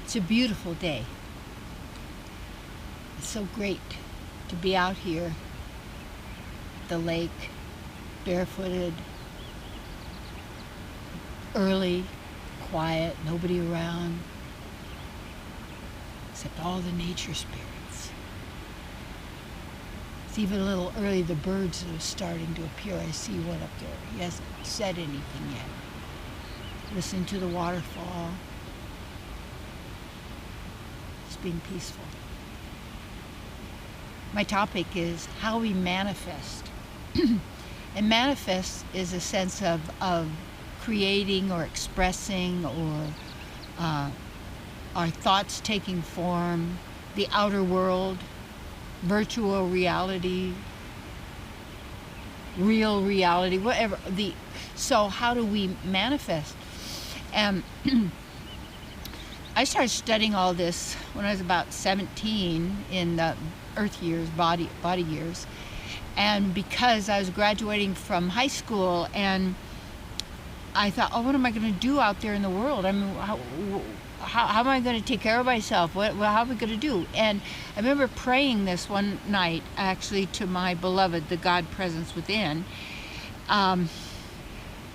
It's a beautiful day. It's so great to be out here, the lake, barefooted, early, quiet, nobody around, except all the nature spirits. It's even a little early, the birds are starting to appear. I see one up there. He hasn't said anything yet. Listening to the waterfall. Just being peaceful. My topic is how we manifest. And manifest is a sense of creating or expressing or our thoughts taking form, the outer world, virtual reality, real reality, whatever. So how do we manifest? And I started studying all this when I was about 17 in the earth years, body years. And because I was graduating from high school, and I thought, oh, what am I going to do out there in the world? I mean, how am I going to take care of myself? How am I going to do? And I remember praying this one night, actually, to my beloved, the God presence within. And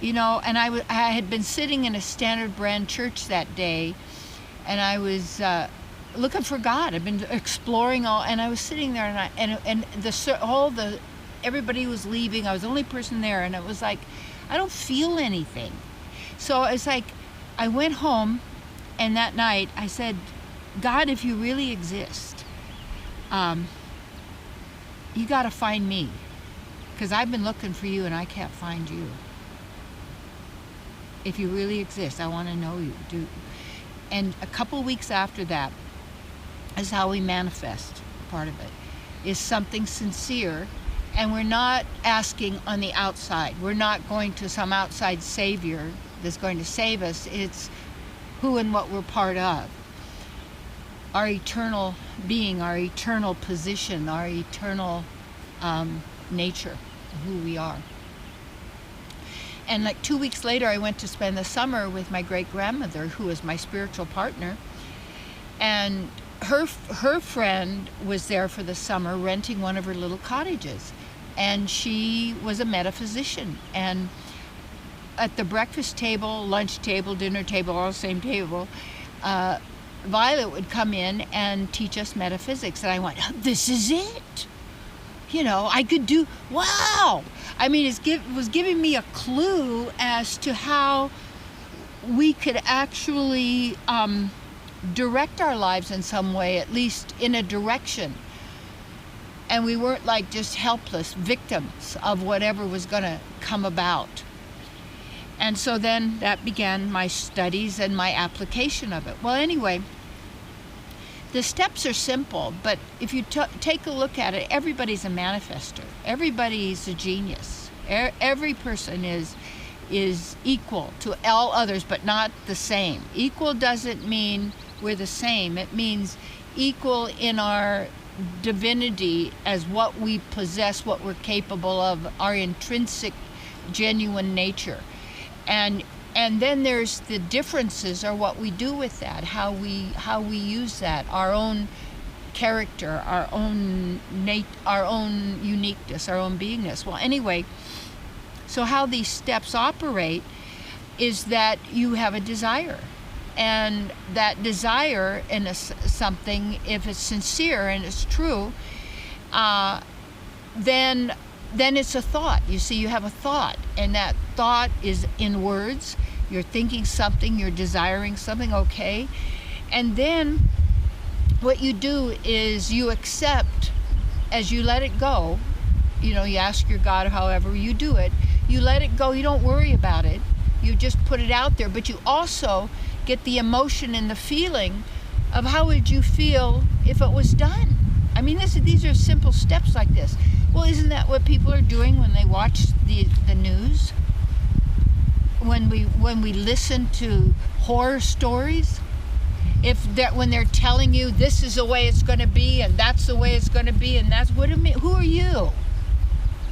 I had been sitting in a Standard Brand church that day, and I was looking for God. I've been exploring all, and I was sitting there, and everybody was leaving. I was the only person there, and it was like, I don't feel anything. So it's like, I went home, and that night I said, God, if you really exist, you got to find me, because I've been looking for you and I can't find you. If you really exist, I want to know you. And a couple weeks after that is how we manifest. Part of it is something sincere, and we're not asking on the outside. We're not going to some outside savior that's going to save us. It's who and what we're part of. Our eternal being, our eternal position, our eternal nature, who we are. And like 2 weeks later, I went to spend the summer with my great-grandmother, who was my spiritual partner. And her friend was there for the summer, renting one of her little cottages. And she was a metaphysician. And at the breakfast table, lunch table, dinner table, all the same table, Violet would come in and teach us metaphysics. And I went, this is it. I could do, wow. I mean, it was giving me a clue as to how we could actually direct our lives in some way, at least in a direction. And we weren't like just helpless victims of whatever was going to come about. And so then that began my studies and my application of it. Well, anyway, the steps are simple, but if you take a look at it, everybody's a manifester. Everybody's a genius. Every person is equal to all others, but not the same. Equal doesn't mean we're the same. It means equal in our divinity as what we possess, what we're capable of, our intrinsic, genuine nature. And then there's the differences, or what we do with that, how we use that, our own character, our own uniqueness, our own beingness. Well, anyway, so how these steps operate is that you have a desire, and that desire in something, if it's sincere and it's true, then it's a thought. You see, you have a thought, and that thought is in words. You're thinking something, you're desiring something, okay? And then what you do is you accept, as you let it go, you ask your God, however you do it, you let it go, you don't worry about it, you just put it out there, but you also get the emotion and the feeling of how would you feel if it was done. I mean, these are simple steps like this. Well, isn't that what people are doing when they watch the news? When we listen to horror stories? When they're telling you this is the way it's going to be, and that's the way it's going to be, and that's what it means. Who are you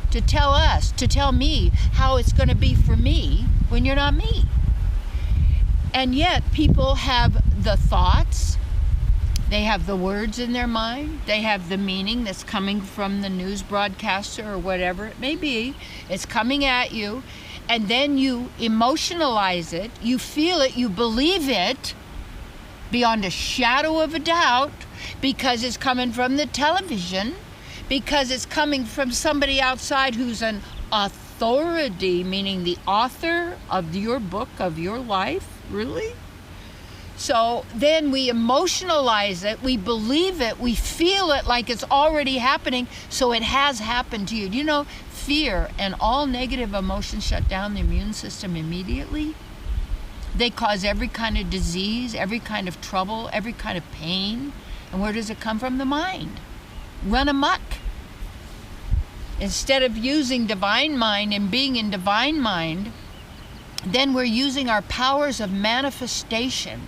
to tell me how it's going to be for me when you're not me? And yet people have the thoughts, they have the words in their mind, they have the meaning that's coming from the news broadcaster or whatever it may be. It's coming at you, and then you emotionalize it, you feel it, you believe it beyond a shadow of a doubt, because it's coming from the television, because it's coming from somebody outside who's an authority, meaning the author of your book, of your life, really? So then we emotionalize it, we believe it, we feel it like it's already happening, so it has happened to you. You know, fear and all negative emotions shut down the immune system immediately. They cause every kind of disease, every kind of trouble, every kind of pain. And where does it come from? The mind. Run amok. Instead of using divine mind and being in divine mind, then we're using our powers of manifestation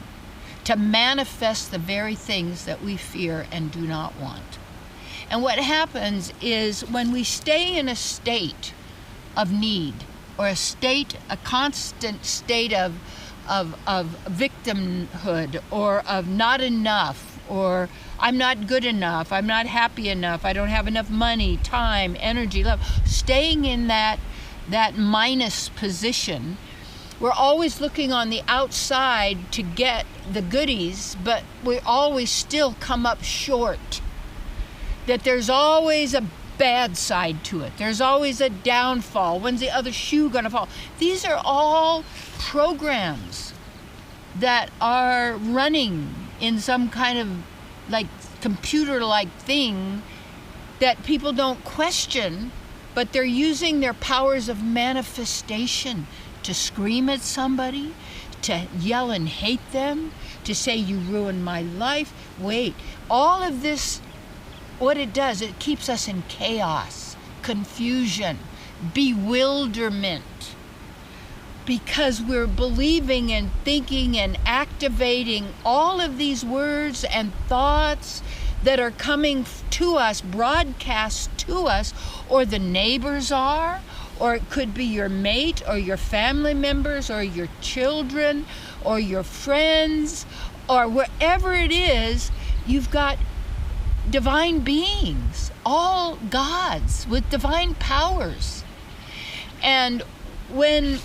to manifest the very things that we fear and do not want. And what happens is when we stay in a state of need, or a constant state of victimhood, or of not enough, or I'm not good enough, I'm not happy enough, I don't have enough money, time, energy, love, staying in that minus position, we're always looking on the outside to get the goodies, but we always still come up short. That there's always a bad side to it. There's always a downfall. When's the other shoe gonna fall? These are all programs that are running in some kind of like computer-like thing that people don't question, but they're using their powers of manifestation to scream at somebody, to yell and hate them, to say you ruined my life. Wait, all of this, what it does, it keeps us in chaos, confusion, bewilderment, because we're believing and thinking and activating all of these words and thoughts that are coming to us, broadcast to us, or the neighbors are, or it could be your mate, or your family members, or your children, or your friends, or wherever it is. You've got divine beings, all gods with divine powers. And when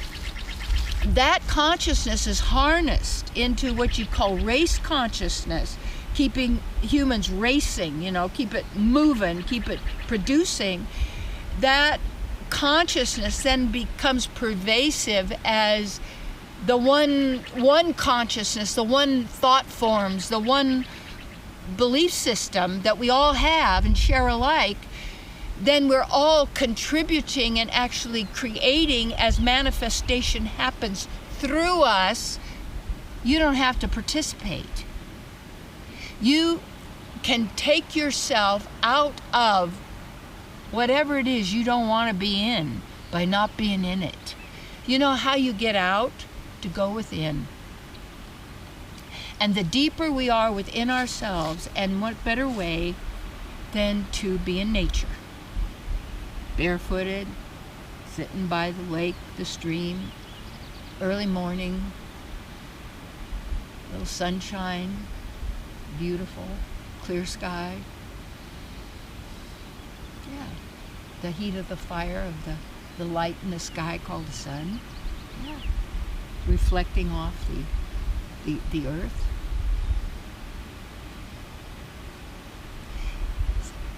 that consciousness is harnessed into what you call race consciousness, keeping humans racing, keep it moving, keep it producing, that consciousness then becomes pervasive as the one consciousness, the one thought forms, the one belief system that we all have and share alike. Then we're all contributing and actually creating as manifestation happens through us. You don't have to participate. You can take yourself out of whatever it is you don't want to be in by not being in it. You know how you get out? To go within. And the deeper we are within ourselves, and what better way than to be in nature. Barefooted, sitting by the lake, the stream, early morning, little sunshine, beautiful, clear sky. Yeah, the heat of the fire, of the light in the sky called the sun. Yeah, reflecting off the earth.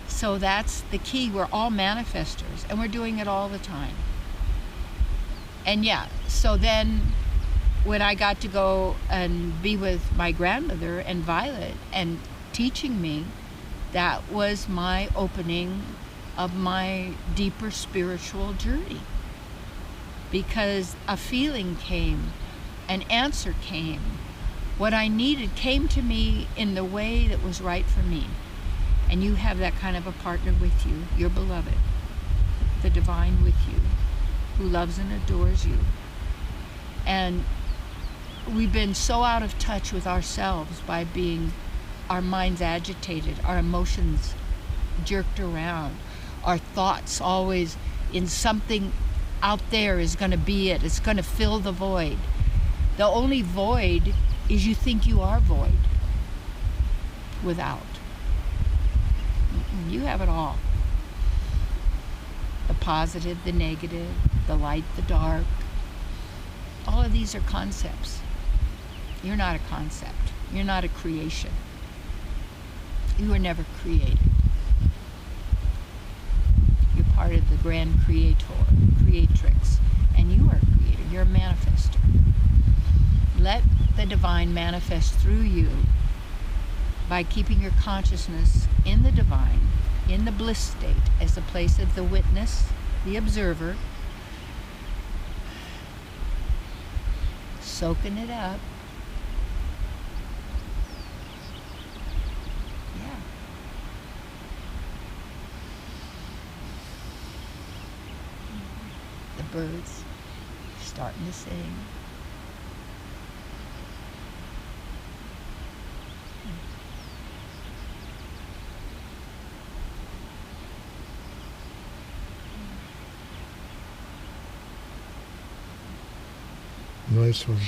So that's the key. We're all manifestors, and we're doing it all the time. And yeah, so then when I got to go and be with my grandmother and Violet and teaching me, that was my opening of my deeper spiritual journey. Because a feeling came, an answer came. What I needed came to me in the way that was right for me. And you have that kind of a partner with you, your beloved, the divine with you, who loves and adores you. And we've been so out of touch with ourselves by being our minds agitated, our emotions jerked around, our thoughts always in something out there is going to be it. It's going to fill the void. The only void is you think you are void without. You have it all. The positive, the negative, the light, the dark. All of these are concepts. You're not a concept. You're not a creation. You were never created. You're part of the grand creatrix, and you are a creator. You're a manifester. Let the divine manifest through you by keeping your consciousness in the divine, in the bliss state, as the place of the witness, the observer, soaking it up. Yeah. The birds starting to sing. Nice one.